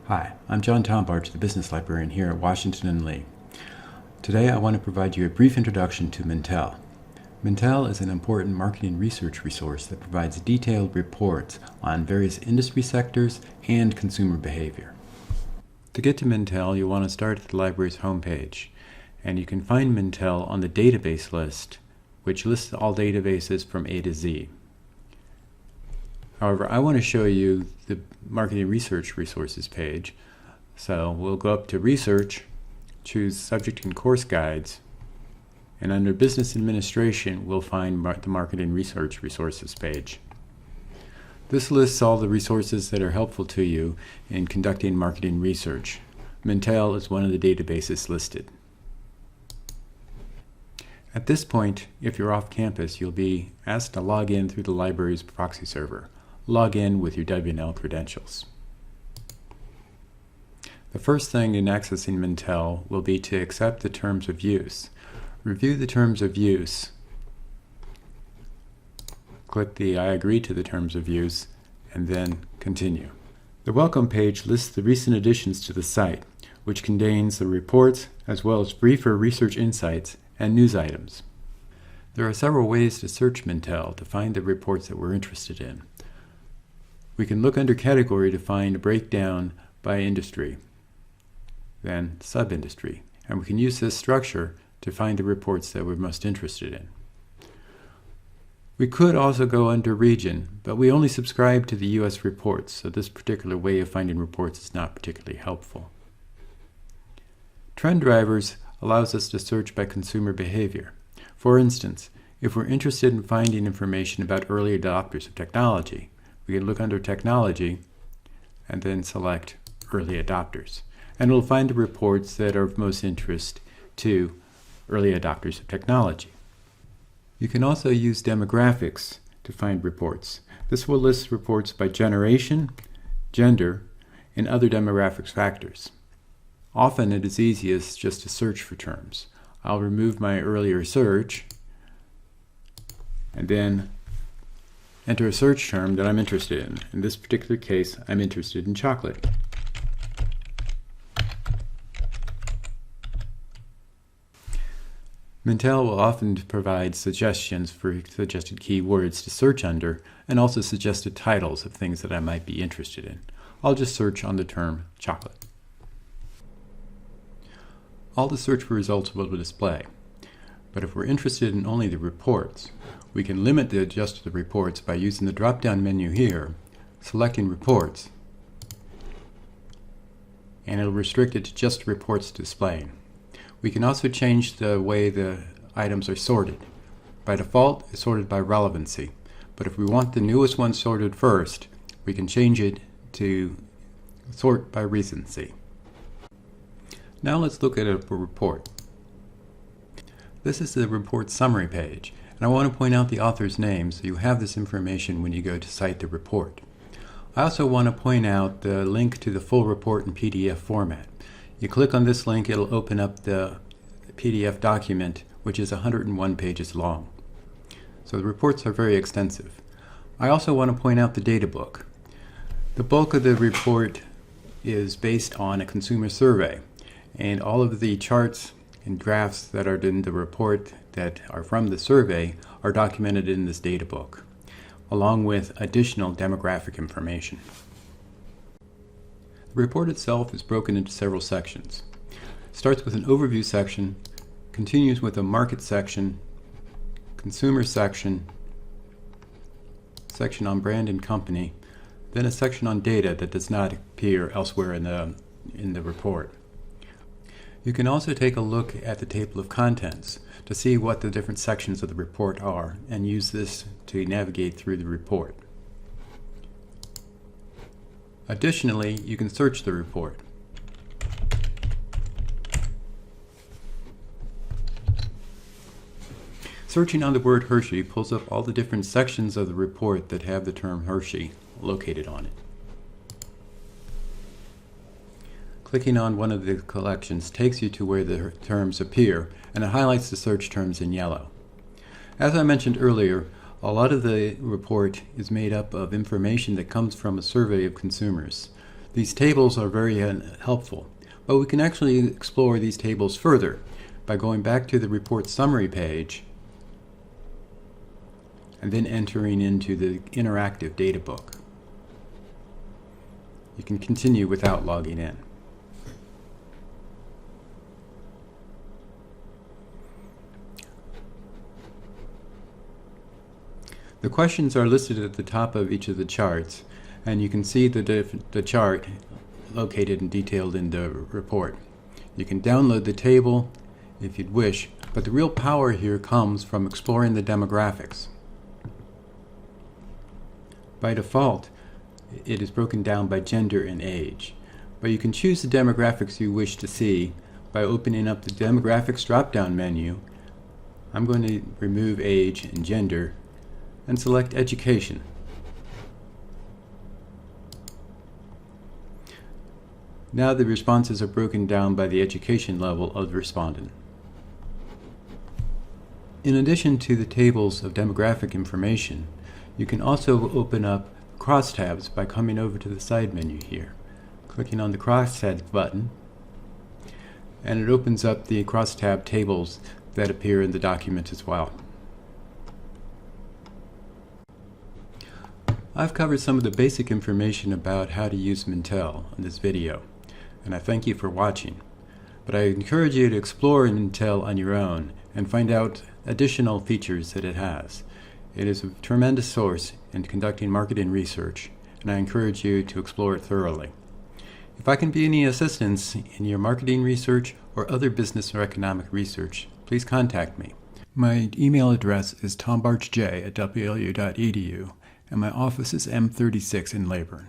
Hi, I'm John Tombarge, the business librarian here at Washington & Lee. Today I want to provide you a brief introduction to Mintel. Mintel is an important marketing research resource that provides detailed reports on various industry sectors and consumer behavior. To get to Mintel, you'll want to start at the library's homepage, and you can find Mintel on the database list, which lists all databases from A to Z. However, I want to show you the Marketing Research Resources page. So we'll go up to Research, choose Subject and Course Guides, and under Business Administration, we'll find the Marketing Research Resources page. This lists all the resources that are helpful to you in conducting marketing research. Mintel is one of the databases listed. At this point, if you're off campus, you'll be asked to log in through the library's proxy server. Log in with your W&L credentials. The first thing in accessing Mintel will be to accept the terms of use. Review the terms of use. Click the I agree to the terms of use and then continue. The welcome page lists the recent additions to the site, which contains the reports as well as briefer research insights and news items. There are several ways to search Mintel to find the reports that we're interested in. We can look under category to find a breakdown by industry, then sub-industry, and we can use this structure to find the reports that we're most interested in. We could also go under region, but we only subscribe to the U.S. reports, so this particular way of finding reports is not particularly helpful. Trend drivers allows us to search by consumer behavior. For instance, if we're interested in finding information about early adopters of technology, we can look under Technology and then select Early Adopters. And we'll find the reports that are of most interest to early adopters of technology. You can also use demographics to find reports. This will list reports by generation, gender, and other demographics factors. Often it is easiest just to search for terms. I'll remove my earlier search and then enter a search term that I'm interested in. In this particular case, I'm interested in chocolate. Mintel will often provide suggestions for suggested keywords to search under and also suggested titles of things that I might be interested in. I'll just search on the term chocolate. All the search results will display, but if we're interested in only the reports, we can limit the just the reports by using the drop-down menu here, selecting Reports, and it'll restrict it to just reports displaying. We can also change the way the items are sorted. By default, it's sorted by relevancy, but if we want the newest one sorted first, we can change it to sort by recency. Now let's look at a report. This is the report summary page, and I want to point out the author's name so you have this information when you go to cite the report. I also want to point out the link to the full report in PDF format. You click on this link, it'll open up the PDF document, which is 101 pages long. So the reports are very extensive. I also want to point out the Databook. The bulk of the report is based on a consumer survey, and all of the charts and graphs that are in the report that are from the survey are documented in this Databook, along with additional demographic information. The report itself is broken into several sections. It starts with an overview section, continues with a market section, consumer section, section on brand and company, then a section on data that does not appear elsewhere in the report. You can also take a look at the table of contents to see what the different sections of the report are and use this to navigate through the report. Additionally, you can search the report. Searching on the word Hershey pulls up all the different sections of the report that have the term Hershey located on it. Clicking on one of the collections takes you to where the terms appear, and it highlights the search terms in yellow. As I mentioned earlier, a lot of the report is made up of information that comes from a survey of consumers. These tables are very helpful, but we can actually explore these tables further by going back to the report summary page and then entering into the interactive Databook. You can continue without logging in. The questions are listed at the top of each of the charts, and you can see the chart located and detailed in the report. You can download the table if you'd wish, but the real power here comes from exploring the demographics. By default, it is broken down by gender and age, but you can choose the demographics you wish to see by opening up the demographics drop-down menu. I'm going to remove age and gender and select education. Now the responses are broken down by the education level of the respondent. In addition to the tables of demographic information, you can also open up crosstabs by coming over to the side menu here, clicking on the crosstabs button, and it opens up the crosstab tables that appear in the document as well. I've covered some of the basic information about how to use Mintel in this video, and I thank you for watching. But I encourage you to explore Mintel on your own and find out additional features that it has. It is a tremendous source in conducting marketing research, and I encourage you to explore it thoroughly. If I can be any assistance in your marketing research or other business or economic research, please contact me. My email address is tombarchj@wlu.edu, and my office is M36 in Leyburn.